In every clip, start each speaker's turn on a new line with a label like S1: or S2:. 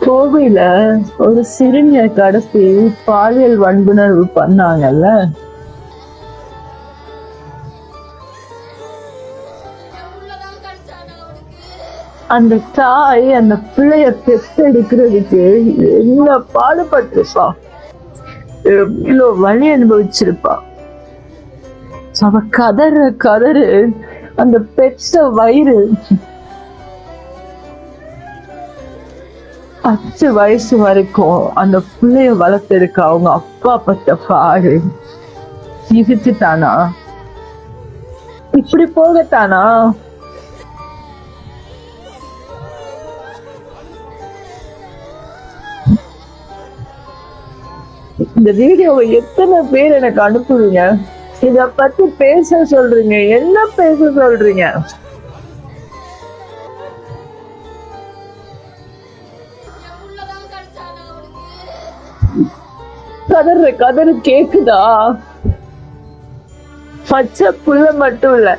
S1: கோவையில ஒரு சிறுமியை கடத்தி பாலியல் வன்புணர்வு பண்ணாங்கல்ல, அந்த தாய் அந்த பிள்ளைய பெத்தெடுக்கிறதுக்கு என்ன பாடுபட்டிருப்பா, எவ்வளவு வலி அனுபவிச்சிருப்பா. அவ கதறு கதறு அந்த பெத்த வயிறு 10 வயசு வரைக்கும் அந்த பிள்ளைய வளர்த்திருக்க அவங்க அப்பா பட்ட பாடு இருந்துட்டானா? இப்படி போகத்தானா? இந்த வீடியோவை எத்தனை பேர் எனக்கு அனுப்புவீங்க? இத பத்தி பேச சொல்றீங்க, என்ன பேச சொல்றீங்க? கதற கதறு கேக்குதா? பச்சை புள்ள மட்டும் இல்ல,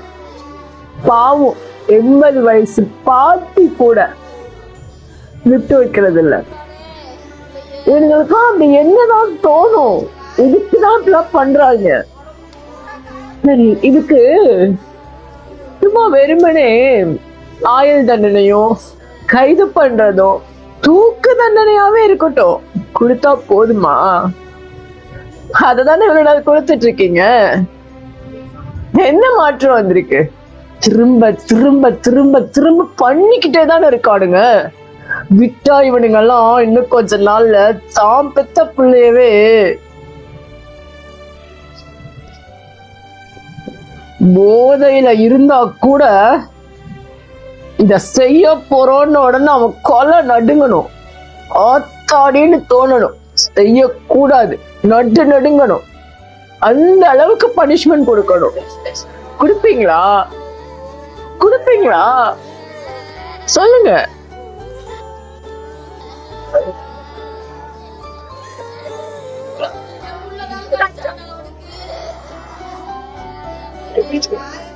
S1: பாவம் 80 வயசு பாட்டி கூட விட்டு வைக்கிறது இல்ல. இவங்களுக்கும் அப்படி என்னதான் தோணும்? இதுக்குதான் இப்படிலாம் பண்றாங்க. சரி, இதுக்கு சும்மா வெறுமனே ஆயுள் தண்டனையோ கைது பண்றதோ தூக்கு தண்டனையாவே இருக்கட்டும் கொடுத்தா போதுமா? அததானே இவ்வளவு நாள் கொடுத்துட்டு இருக்கீங்க. என்ன மாற்றம் வந்திருக்கு? திரும்ப திரும்ப திரும்ப திரும்ப பண்ணிக்கிட்டே தானே இருக்காடுங்க. விட்டா இவனுங்க எல்லாம் இன்னும் கொஞ்ச நாள்ல தாம் பெத்த பிள்ளையவே போதையில இருந்தா கூட இத செய்ய போறோன்னு உடனே அவன் கொலை நடுங்கணும், ஆத்தாடின்னு தோணணும். செய்யக்கூடாது, நடுங்கணும். அந்த அளவுக்கு பனிஷ்மெண்ட் கொடுக்கணும். கொடுப்பீங்களா? கொடுப்பீங்களா? சொல்லுங்க. Thank you.